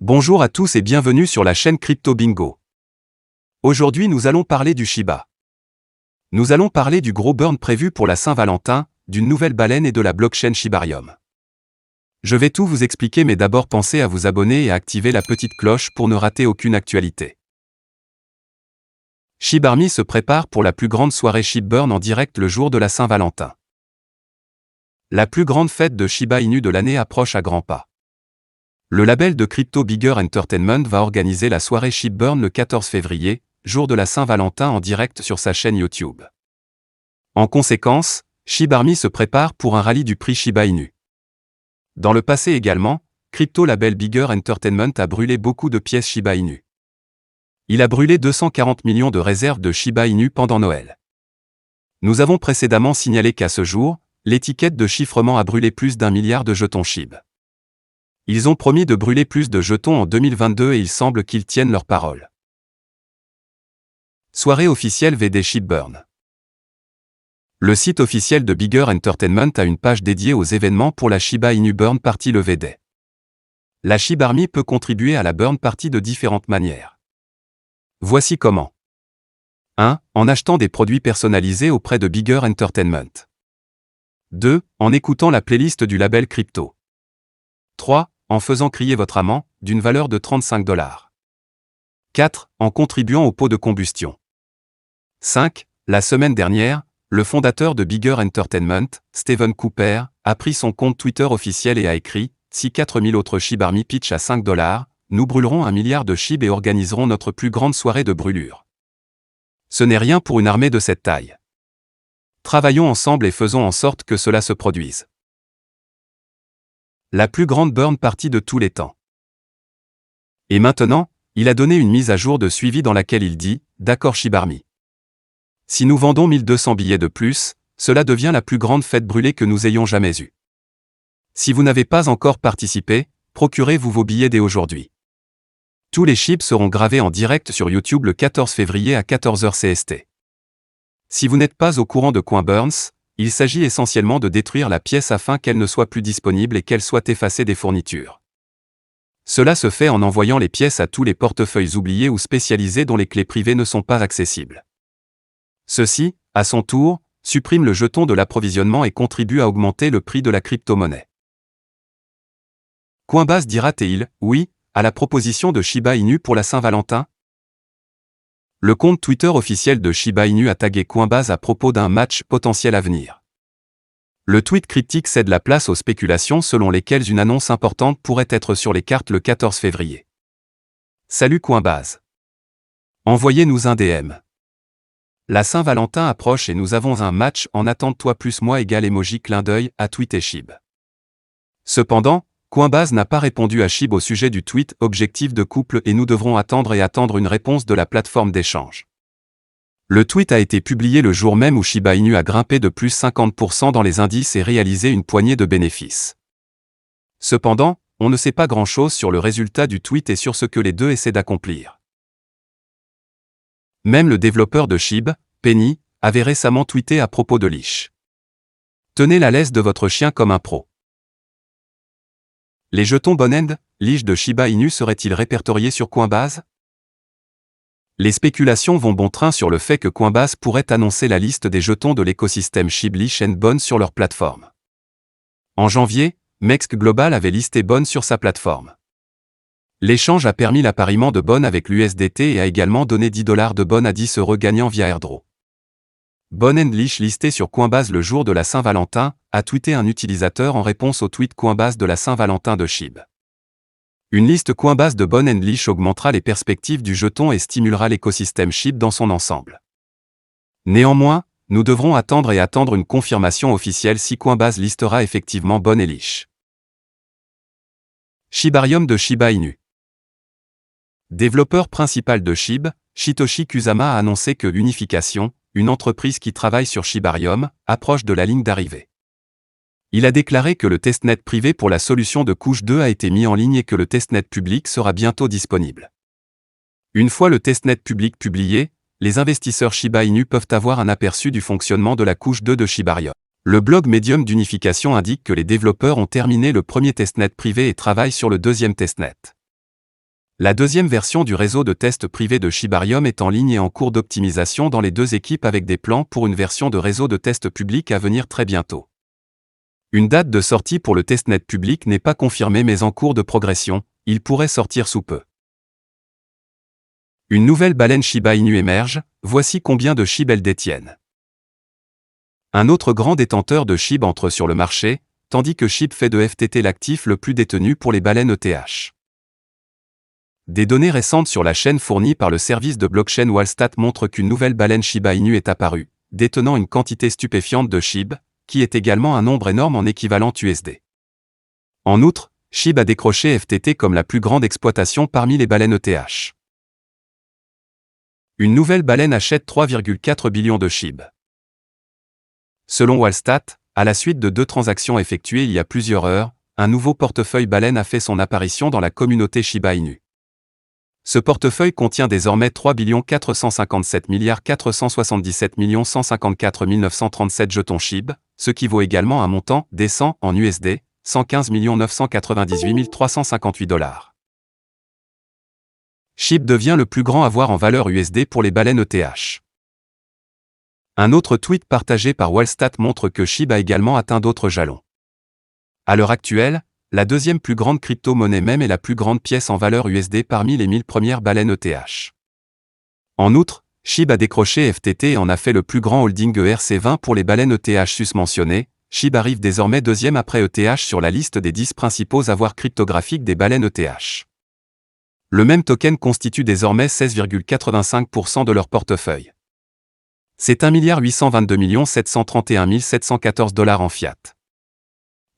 Bonjour à tous et bienvenue sur la chaîne Crypto Bingo. Aujourd'hui nous allons parler du Shiba. Nous allons parler du gros burn prévu pour la Saint-Valentin, d'une nouvelle baleine et de la blockchain Shibarium. Je vais tout vous expliquer mais d'abord pensez à vous abonner et à activer la petite cloche pour ne rater aucune actualité. ShibArmy se prépare pour la plus grande soirée ShibBurn en direct le jour de la Saint-Valentin. La plus grande fête de Shiba Inu de l'année approche à grands pas. Le label de crypto Bigger Entertainment va organiser la soirée ShibBurn le 14 février, jour de la Saint-Valentin en direct sur sa chaîne YouTube. En conséquence, ShibArmy se prépare pour un rallye du prix Shiba Inu. Dans le passé également, crypto label Bigger Entertainment a brûlé beaucoup de pièces Shiba Inu. Il a brûlé 240 millions de réserves de Shiba Inu pendant Noël. Nous avons précédemment signalé qu'à ce jour, l'étiquette de chiffrement a brûlé plus d'1 milliard de jetons SHIB. Ils ont promis de brûler plus de jetons en 2022 et il semble qu'ils tiennent leur parole. Soirée officielle VD ShibBurn. Le site officiel de Bigger Entertainment a une page dédiée aux événements pour la Shiba Inu Burn Party le VD. La ShibArmy peut contribuer à la Burn Party de différentes manières. Voici comment. 1. En achetant des produits personnalisés auprès de Bigger Entertainment. 2. En écoutant la playlist du label crypto. 3. En faisant crier votre amant, d'une valeur de 35 $. 4. En contribuant au pot de combustion. 5. La semaine dernière, le fondateur de Bigger Entertainment, Stephen Cooper, a pris son compte Twitter officiel et a écrit « Si 4000 autres ShibArmy pitch à 5 $, nous brûlerons 1 milliard de SHIB et organiserons notre plus grande soirée de brûlure. » Ce n'est rien pour une armée de cette taille. Travaillons ensemble et faisons en sorte que cela se produise. La plus grande burn party de tous les temps. Et maintenant, il a donné une mise à jour de suivi dans laquelle il dit « D'accord ShibArmy. Si nous vendons 1200 billets de plus, cela devient la plus grande fête brûlée que nous ayons jamais eue. Si vous n'avez pas encore participé, procurez-vous vos billets dès aujourd'hui. Tous les SHIB seront gravés en direct sur YouTube le 14 février à 14h CST. Si vous n'êtes pas au courant de Coinburns, il s'agit essentiellement de détruire la pièce afin qu'elle ne soit plus disponible et qu'elle soit effacée des fournitures. Cela se fait en envoyant les pièces à tous les portefeuilles oubliés ou spécialisés dont les clés privées ne sont pas accessibles. Ceci, à son tour, supprime le jeton de l'approvisionnement et contribue à augmenter le prix de la crypto-monnaie. Coinbase dira-t-il « oui » à la proposition de Shiba Inu pour la Saint-Valentin? Le compte Twitter officiel de Shiba Inu a tagué Coinbase à propos d'un match potentiel à venir. Le tweet critique cède la place aux spéculations selon lesquelles une annonce importante pourrait être sur les cartes le 14 février. Salut Coinbase. Envoyez-nous un DM. La Saint-Valentin approche et nous avons un match en attente toi plus moi égale emoji clin d'œil à tweeté SHIB. Cependant, Coinbase n'a pas répondu à SHIB au sujet du tweet objectif de couple et nous devrons attendre une réponse de la plateforme d'échange. Le tweet a été publié le jour même où Shiba Inu a grimpé de plus 50% dans les indices et réalisé une poignée de bénéfices. Cependant, on ne sait pas grand-chose sur le résultat du tweet et sur ce que les deux essaient d'accomplir. Même le développeur de SHIB, Penny, avait récemment tweeté à propos de Leash. Tenez la laisse de votre chien comme un pro. Les jetons Bonend, Leash de Shiba Inu seraient-ils répertoriés sur Coinbase? Les spéculations vont bon train sur le fait que Coinbase pourrait annoncer la liste des jetons de l'écosystème SHIB Leash and Bone sur leur plateforme. En janvier, Mext Global avait listé Bone sur sa plateforme. L'échange a permis l'appariement de Bone avec l'USDT et a également donné 10 $ de Bone à 10 € gagnants via airdrop. Bonend Leash listé sur Coinbase le jour de la Saint-Valentin, a tweeté un utilisateur en réponse au tweet Coinbase de la Saint-Valentin de SHIB. Une liste Coinbase de Bonend Leash augmentera les perspectives du jeton et stimulera l'écosystème SHIB dans son ensemble. Néanmoins, nous devrons attendre une confirmation officielle si Coinbase listera effectivement Bone et Leash. ShibArium de Shiba Inu. Développeur principal de SHIB, Shitoshi Kusama a annoncé que Unification, une entreprise qui travaille sur ShibArium, approche de la ligne d'arrivée. Il a déclaré que le testnet privé pour la solution de couche 2 a été mis en ligne et que le testnet public sera bientôt disponible. Une fois le testnet public publié, les investisseurs Shiba Inu peuvent avoir un aperçu du fonctionnement de la couche 2 de ShibArium. Le blog Medium d'unification indique que les développeurs ont terminé le premier testnet privé et travaillent sur le deuxième testnet. La deuxième version du réseau de test privé de Shibarium est en ligne et en cours d'optimisation dans les deux équipes avec des plans pour une version de réseau de test public à venir très bientôt. Une date de sortie pour le testnet public n'est pas confirmée mais en cours de progression, il pourrait sortir sous peu. Une nouvelle baleine Shiba Inu émerge, voici combien de SHIB elles détiennent. Un autre grand détenteur de SHIB entre sur le marché, tandis que SHIB fait de FTT l'actif le plus détenu pour les baleines ETH. Des données récentes sur la chaîne fournies par le service de blockchain Wallstat montrent qu'une nouvelle baleine Shiba Inu est apparue, détenant une quantité stupéfiante de SHIB, qui est également un nombre énorme en équivalent USD. En outre, SHIB a décroché FTT comme la plus grande exploitation parmi les baleines ETH. Une nouvelle baleine achète 3,4 billions de SHIB. Selon Wallstat, à la suite de 2 transactions effectuées il y a plusieurs heures, un nouveau portefeuille baleine a fait son apparition dans la communauté Shiba Inu. Ce portefeuille contient désormais 3 457 477 154 937 jetons SHIB, ce qui vaut également un montant décent en USD, 115 998 358 $. SHIB devient le plus grand avoir en valeur USD pour les baleines ETH. Un autre tweet partagé par Wallstat montre que SHIB a également atteint d'autres jalons. À l'heure actuelle, la deuxième plus grande crypto-monnaie même est la plus grande pièce en valeur USD parmi les 1000 premières baleines ETH. En outre, SHIB a décroché FTT et en a fait le plus grand holding ERC20 pour les baleines ETH susmentionnées. SHIB arrive désormais deuxième après ETH sur la liste des 10 principaux avoirs cryptographiques des baleines ETH. Le même token constitue désormais 16,85% de leur portefeuille. C'est 1 822 731 714 $ en fiat.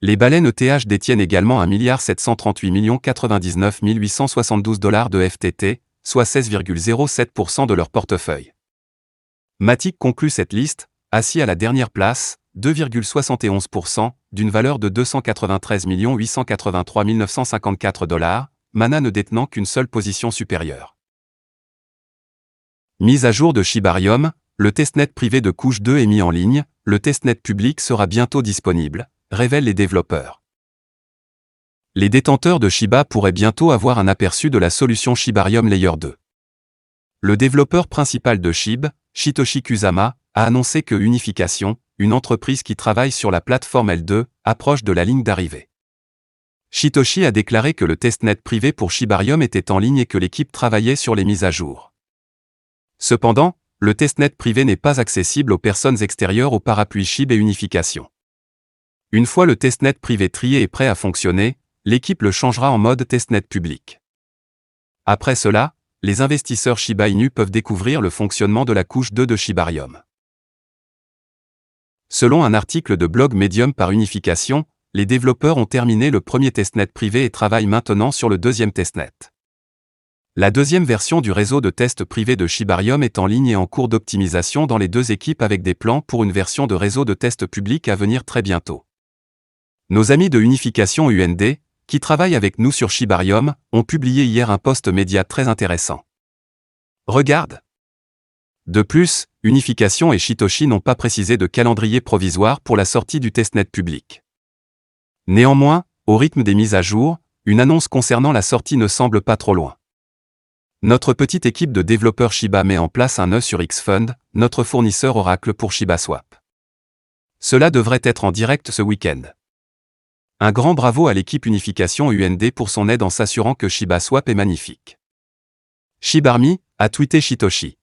Les baleines ETH détiennent également 1 738 099 872 $ de FTT, soit 16,07% de leur portefeuille. Matic conclut cette liste, assis à la dernière place, 2,71%, d'une valeur de 293 883 954 $, Mana ne détenant qu'une seule position supérieure. Mise à jour de Shibarium, le testnet privé de couche 2 est mis en ligne, le testnet public sera bientôt disponible, révèlent les développeurs. Les détenteurs de Shiba pourraient bientôt avoir un aperçu de la solution Shibarium Layer 2. Le développeur principal de SHIB, Shitoshi Kusama, a annoncé que Unification, une entreprise qui travaille sur la plateforme L2, approche de la ligne d'arrivée. Shitoshi a déclaré que le testnet privé pour Shibarium était en ligne et que l'équipe travaillait sur les mises à jour. Cependant, le testnet privé n'est pas accessible aux personnes extérieures au parapluie SHIB et Unification. Une fois le testnet privé trié et prêt à fonctionner, l'équipe le changera en mode testnet public. Après cela, les investisseurs Shiba Inu peuvent découvrir le fonctionnement de la couche 2 de Shibarium. Selon un article de blog Medium par Unification, les développeurs ont terminé le premier testnet privé et travaillent maintenant sur le deuxième testnet. La deuxième version du réseau de test privé de Shibarium est en ligne et en cours d'optimisation dans les deux équipes avec des plans pour une version de réseau de test public à venir très bientôt. Nos amis de Unification UND, qui travaillent avec nous sur Shibarium, ont publié hier un post média très intéressant. Regarde! De plus, Unification et Shitoshi n'ont pas précisé de calendrier provisoire pour la sortie du testnet public. Néanmoins, au rythme des mises à jour, une annonce concernant la sortie ne semble pas trop loin. Notre petite équipe de développeurs Shiba met en place un nœud sur Xfund, notre fournisseur Oracle pour ShibaSwap. Cela devrait être en direct ce week-end. Un grand bravo à l'équipe Unification UND pour son aide en s'assurant que ShibaSwap est magnifique. Shibarmy, a tweeté Shitoshi.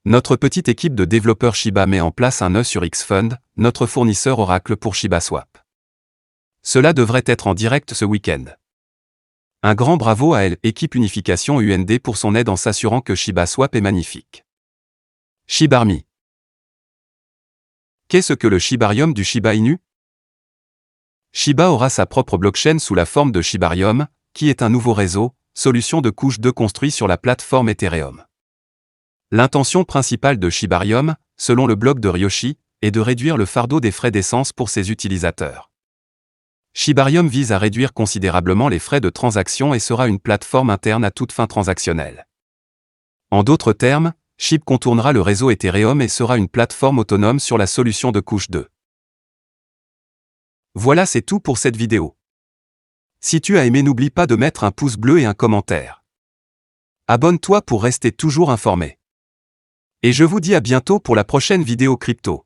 Notre petite équipe de développeurs Shiba met en place un nœud sur Xfund, notre fournisseur Oracle pour ShibaSwap. Cela devrait être en direct ce week-end. Un grand bravo à elle, équipe Unification UND pour son aide en s'assurant que ShibaSwap est magnifique. Shibarmy. Qu'est-ce que le Shibarium du Shiba Inu? Shiba aura sa propre blockchain sous la forme de Shibarium, qui est un nouveau réseau, solution de couche 2 construit sur la plateforme Ethereum. L'intention principale de Shibarium, selon le blog de Ryoshi, est de réduire le fardeau des frais d'essence pour ses utilisateurs. Shibarium vise à réduire considérablement les frais de transaction et sera une plateforme interne à toute fin transactionnelle. En d'autres termes, SHIB contournera le réseau Ethereum et sera une plateforme autonome sur la solution de couche 2. Voilà, c'est tout pour cette vidéo. Si tu as aimé, n'oublie pas de mettre un pouce bleu et un commentaire. Abonne-toi pour rester toujours informé. Et je vous dis à bientôt pour la prochaine vidéo crypto.